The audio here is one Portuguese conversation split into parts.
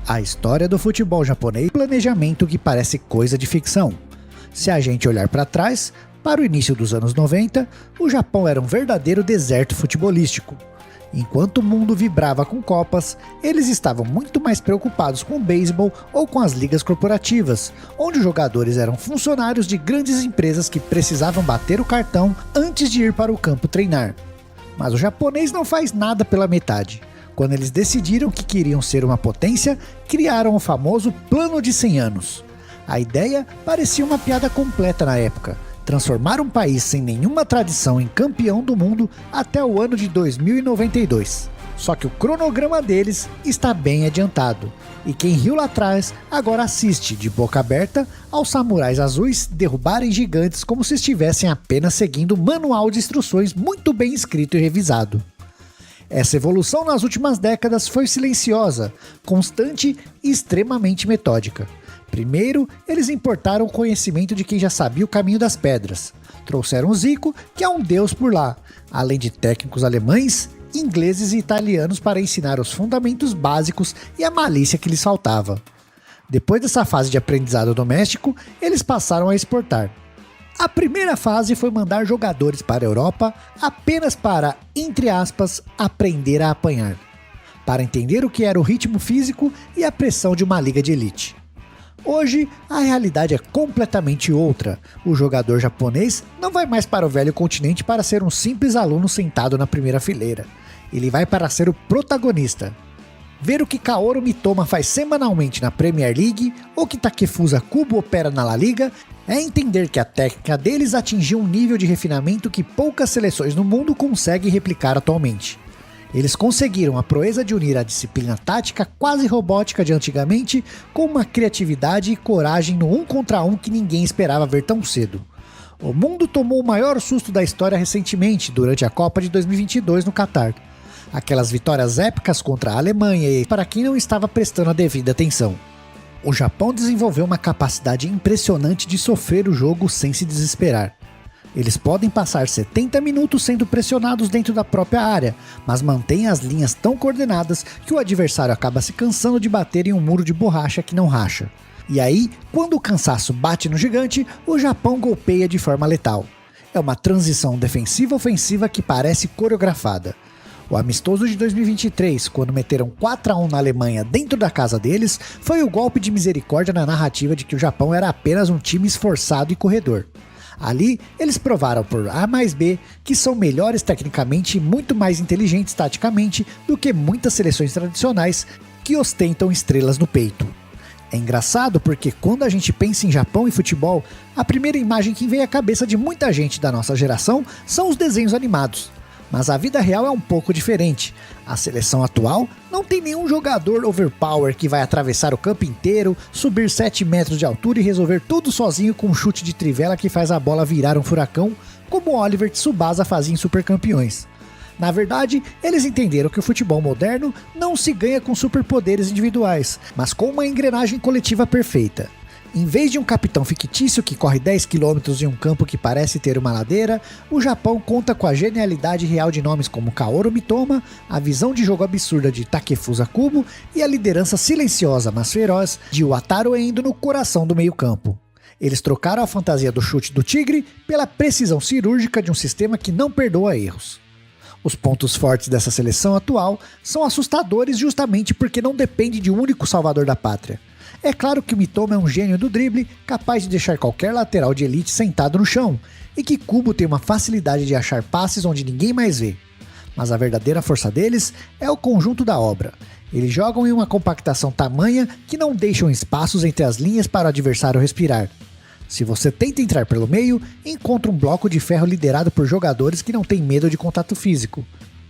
A história do futebol japonês é um planejamento que parece coisa de ficção. Se a gente olhar para trás, para o início dos anos 90, o Japão era um verdadeiro deserto futebolístico. Enquanto o mundo vibrava com copas, eles estavam muito mais preocupados com o beisebol ou com as ligas corporativas, onde os jogadores eram funcionários de grandes empresas que precisavam bater o cartão antes de ir para o campo treinar. Mas o japonês não faz nada pela metade. Quando eles decidiram que queriam ser uma potência, criaram o famoso Plano de 100 anos. A ideia parecia uma piada completa na época: transformar um país sem nenhuma tradição em campeão do mundo até o ano de 2092. Só que o cronograma deles está bem adiantado, e quem riu lá atrás agora assiste de boca aberta aos samurais azuis derrubarem gigantes como se estivessem apenas seguindo um manual de instruções muito bem escrito e revisado. Essa evolução nas últimas décadas foi silenciosa, constante e extremamente metódica. Primeiro, eles importaram o conhecimento de quem já sabia o caminho das pedras. Trouxeram o Zico, que é um deus por lá, além de técnicos alemães, ingleses e italianos para ensinar os fundamentos básicos e a malícia que lhes faltava. Depois dessa fase de aprendizado doméstico, eles passaram a exportar. A primeira fase foi mandar jogadores para a Europa apenas para, entre aspas, aprender a apanhar, para entender o que era o ritmo físico e a pressão de uma liga de elite. Hoje, a realidade é completamente outra. O jogador japonês não vai mais para o velho continente para ser um simples aluno sentado na primeira fileira. Ele vai para ser o protagonista. Ver o que Kaoru Mitoma faz semanalmente na Premier League ou que Takefusa Kubo opera na La Liga é entender que a técnica deles atingiu um nível de refinamento que poucas seleções no mundo conseguem replicar atualmente. Eles conseguiram a proeza de unir a disciplina tática quase robótica de antigamente com uma criatividade e coragem no 1 contra 1 que ninguém esperava ver tão cedo. O mundo tomou o maior susto da história recentemente, durante a Copa de 2022 no Catar. Aquelas vitórias épicas contra a Alemanha e para quem não estava prestando a devida atenção. O Japão desenvolveu uma capacidade impressionante de sofrer o jogo sem se desesperar. Eles podem passar 70 minutos sendo pressionados dentro da própria área, mas mantêm as linhas tão coordenadas que o adversário acaba se cansando de bater em um muro de borracha que não racha. E aí, quando o cansaço bate no gigante, o Japão golpeia de forma letal. É uma transição defensiva-ofensiva que parece coreografada. O amistoso de 2023, quando meteram 4-1 na Alemanha dentro da casa deles, foi o golpe de misericórdia na narrativa de que o Japão era apenas um time esforçado e corredor. Ali, eles provaram por A mais B que são melhores tecnicamente e muito mais inteligentes taticamente do que muitas seleções tradicionais que ostentam estrelas no peito. É engraçado porque quando a gente pensa em Japão e futebol, a primeira imagem que vem à cabeça de muita gente da nossa geração são os desenhos animados. Mas a vida real é um pouco diferente. A seleção atual não tem nenhum jogador overpower que vai atravessar o campo inteiro, subir 7 metros de altura e resolver tudo sozinho com um chute de trivela que faz a bola virar um furacão, como o Oliver Tsubasa fazia em Super Campeões. Na verdade, eles entenderam que o futebol moderno não se ganha com superpoderes individuais, mas com uma engrenagem coletiva perfeita. Em vez de um capitão fictício que corre 10 km em um campo que parece ter uma ladeira, o Japão conta com a genialidade real de nomes como Kaoru Mitoma, a visão de jogo absurda de Takefusa Kubo e a liderança silenciosa, mas feroz, de Wataru Endo no coração do meio-campo. Eles trocaram a fantasia do chute do tigre pela precisão cirúrgica de um sistema que não perdoa erros. Os pontos fortes dessa seleção atual são assustadores justamente porque não depende de um único salvador da pátria. É claro que o Mitoma é um gênio do drible, capaz de deixar qualquer lateral de elite sentado no chão, e que Kubo tem uma facilidade de achar passes onde ninguém mais vê. Mas a verdadeira força deles é o conjunto da obra. Eles jogam em uma compactação tamanha que não deixam espaços entre as linhas para o adversário respirar. Se você tenta entrar pelo meio, encontra um bloco de ferro liderado por jogadores que não têm medo de contato físico.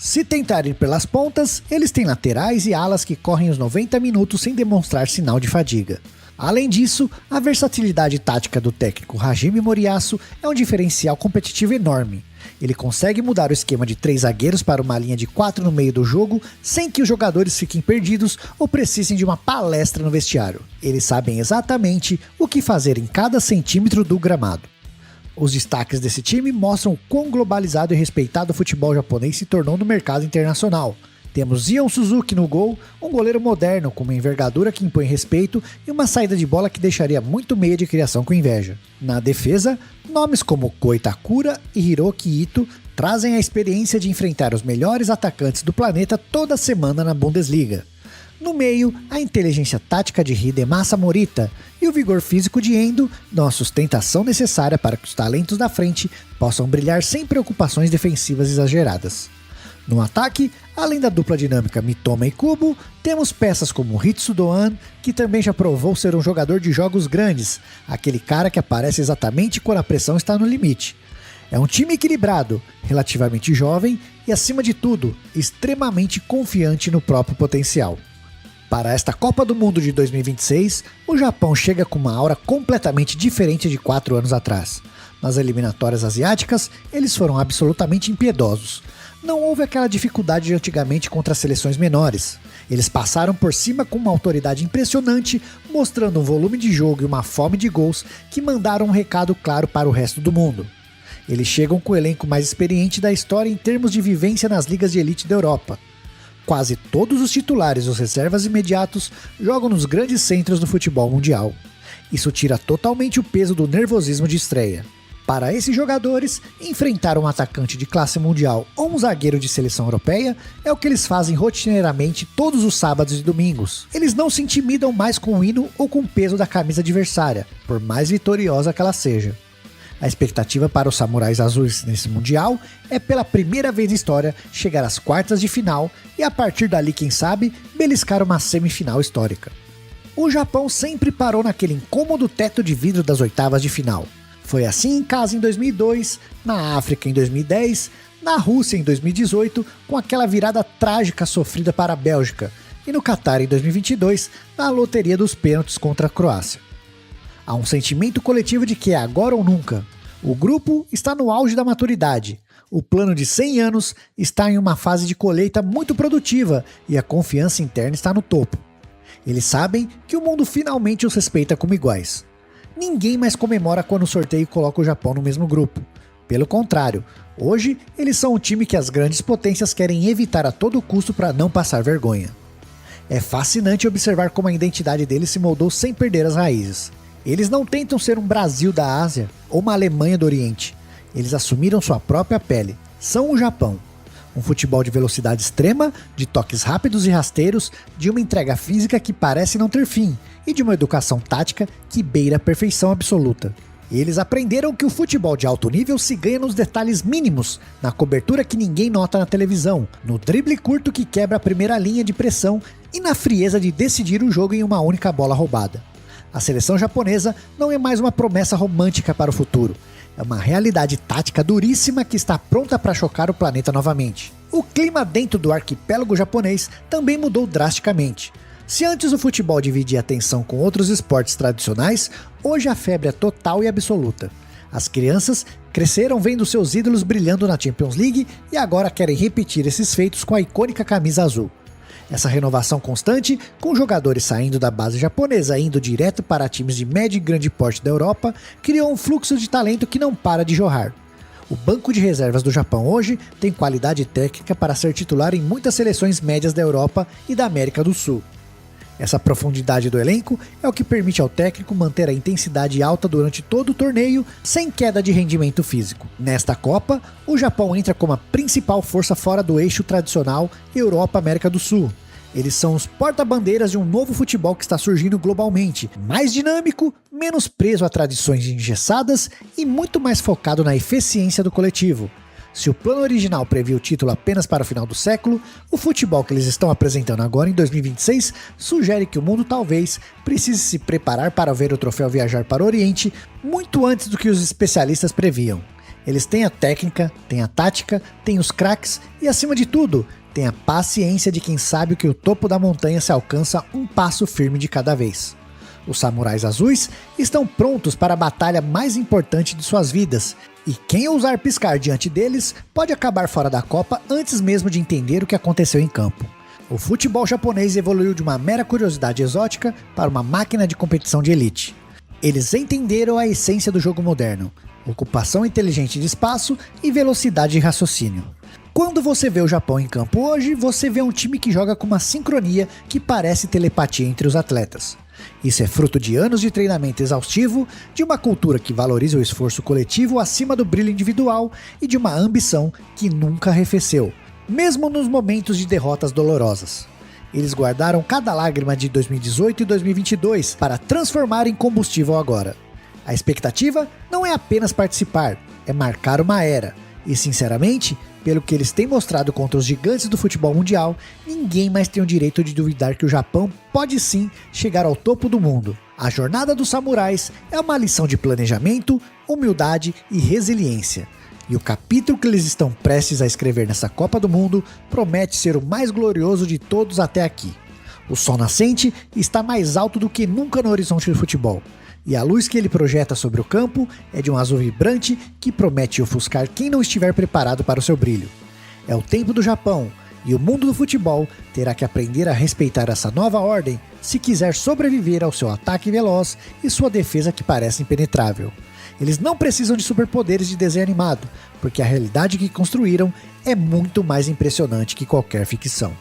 Se tentar ir pelas pontas, eles têm laterais e alas que correm os 90 minutos sem demonstrar sinal de fadiga. Além disso, a versatilidade tática do técnico Hajime Moriyasu é um diferencial competitivo enorme. Ele consegue mudar o esquema de 3 zagueiros para uma linha de 4 no meio do jogo, sem que os jogadores fiquem perdidos ou precisem de uma palestra no vestiário. Eles sabem exatamente o que fazer em cada centímetro do gramado. Os destaques desse time mostram o quão globalizado e respeitado o futebol japonês se tornou no mercado internacional. Temos Ion Suzuki no gol, um goleiro moderno com uma envergadura que impõe respeito e uma saída de bola que deixaria muito meia de criação com inveja. Na defesa, nomes como Ko Itakura e Hiroki Ito trazem a experiência de enfrentar os melhores atacantes do planeta toda semana na Bundesliga. No meio, a inteligência tática de Hidemasa Morita e o vigor físico de Endo dão a sustentação necessária para que os talentos da frente possam brilhar sem preocupações defensivas exageradas. No ataque, além da dupla dinâmica Mitoma e Kubo, temos peças como Hitsu Doan, que também já provou ser um jogador de jogos grandes, aquele cara que aparece exatamente quando a pressão está no limite. É um time equilibrado, relativamente jovem e, acima de tudo, extremamente confiante no próprio potencial. Para esta Copa do Mundo de 2026, o Japão chega com uma aura completamente diferente de 4 anos atrás. Nas eliminatórias asiáticas, eles foram absolutamente impiedosos. Não houve aquela dificuldade de antigamente contra as seleções menores. Eles passaram por cima com uma autoridade impressionante, mostrando um volume de jogo e uma fome de gols que mandaram um recado claro para o resto do mundo. Eles chegam com o elenco mais experiente da história em termos de vivência nas ligas de elite da Europa. Quase todos os titulares e os reservas imediatos jogam nos grandes centros do futebol mundial. Isso tira totalmente o peso do nervosismo de estreia. Para esses jogadores, enfrentar um atacante de classe mundial ou um zagueiro de seleção europeia é o que eles fazem rotineiramente todos os sábados e domingos. Eles não se intimidam mais com o hino ou com o peso da camisa adversária, por mais vitoriosa que ela seja. A expectativa para os Samurais Azuis nesse Mundial é, pela primeira vez na história, chegar às quartas de final e, a partir dali, quem sabe, beliscar uma semifinal histórica. O Japão sempre parou naquele incômodo teto de vidro das oitavas de final. Foi assim em casa em 2002, na África em 2010, na Rússia em 2018, com aquela virada trágica sofrida para a Bélgica, e no Catar em 2022, na loteria dos pênaltis contra a Croácia. Há um sentimento coletivo de que é agora ou nunca. O grupo está no auge da maturidade. O plano de 100 anos está em uma fase de colheita muito produtiva e a confiança interna está no topo. Eles sabem que o mundo finalmente os respeita como iguais. Ninguém mais comemora quando o sorteio coloca o Japão no mesmo grupo. Pelo contrário, hoje eles são o time que as grandes potências querem evitar a todo custo para não passar vergonha. É fascinante observar como a identidade deles se moldou sem perder as raízes. Eles não tentam ser um Brasil da Ásia ou uma Alemanha do Oriente. Eles assumiram sua própria pele. São o Japão. Um futebol de velocidade extrema, de toques rápidos e rasteiros, de uma entrega física que parece não ter fim e de uma educação tática que beira a perfeição absoluta. Eles aprenderam que o futebol de alto nível se ganha nos detalhes mínimos, na cobertura que ninguém nota na televisão, no drible curto que quebra a primeira linha de pressão e na frieza de decidir o jogo em uma única bola roubada. A seleção japonesa não é mais uma promessa romântica para o futuro. É uma realidade tática duríssima que está pronta para chocar o planeta novamente. O clima dentro do arquipélago japonês também mudou drasticamente. Se antes o futebol dividia atenção com outros esportes tradicionais, hoje a febre é total e absoluta. As crianças cresceram vendo seus ídolos brilhando na Champions League e agora querem repetir esses feitos com a icônica camisa azul. Essa renovação constante, com jogadores saindo da base japonesa e indo direto para times de médio e grande porte da Europa, criou um fluxo de talento que não para de jorrar. O banco de reservas do Japão hoje tem qualidade técnica para ser titular em muitas seleções médias da Europa e da América do Sul. Essa profundidade do elenco é o que permite ao técnico manter a intensidade alta durante todo o torneio, sem queda de rendimento físico. Nesta Copa, o Japão entra como a principal força fora do eixo tradicional Europa-América do Sul. Eles são os porta-bandeiras de um novo futebol que está surgindo globalmente, mais dinâmico, menos preso a tradições engessadas e muito mais focado na eficiência do coletivo. Se o plano original previa o título apenas para o final do século, o futebol que eles estão apresentando agora em 2026 sugere que o mundo talvez precise se preparar para ver o troféu viajar para o Oriente muito antes do que os especialistas previam. Eles têm a técnica, têm a tática, têm os craques e, acima de tudo, têm a paciência de quem sabe que o topo da montanha se alcança um passo firme de cada vez. Os Samurais Azuis estão prontos para a batalha mais importante de suas vidas, e quem ousar piscar diante deles pode acabar fora da Copa antes mesmo de entender o que aconteceu em campo. O futebol japonês evoluiu de uma mera curiosidade exótica para uma máquina de competição de elite. Eles entenderam a essência do jogo moderno: ocupação inteligente de espaço e velocidade de raciocínio. Quando você vê o Japão em campo hoje, você vê um time que joga com uma sincronia que parece telepatia entre os atletas. Isso é fruto de anos de treinamento exaustivo, de uma cultura que valoriza o esforço coletivo acima do brilho individual e de uma ambição que nunca arrefeceu, mesmo nos momentos de derrotas dolorosas. Eles guardaram cada lágrima de 2018 e 2022 para transformar em combustível agora. A expectativa não é apenas participar, é marcar uma era. E sinceramente, pelo que eles têm mostrado contra os gigantes do futebol mundial, ninguém mais tem o direito de duvidar que o Japão pode sim chegar ao topo do mundo. A jornada dos samurais é uma lição de planejamento, humildade e resiliência. E o capítulo que eles estão prestes a escrever nessa Copa do Mundo promete ser o mais glorioso de todos até aqui. O sol nascente está mais alto do que nunca no horizonte do futebol. E a luz que ele projeta sobre o campo é de um azul vibrante que promete ofuscar quem não estiver preparado para o seu brilho. É o tempo do Japão, e o mundo do futebol terá que aprender a respeitar essa nova ordem se quiser sobreviver ao seu ataque veloz e sua defesa que parece impenetrável. Eles não precisam de superpoderes de desenho animado, porque a realidade que construíram é muito mais impressionante que qualquer ficção.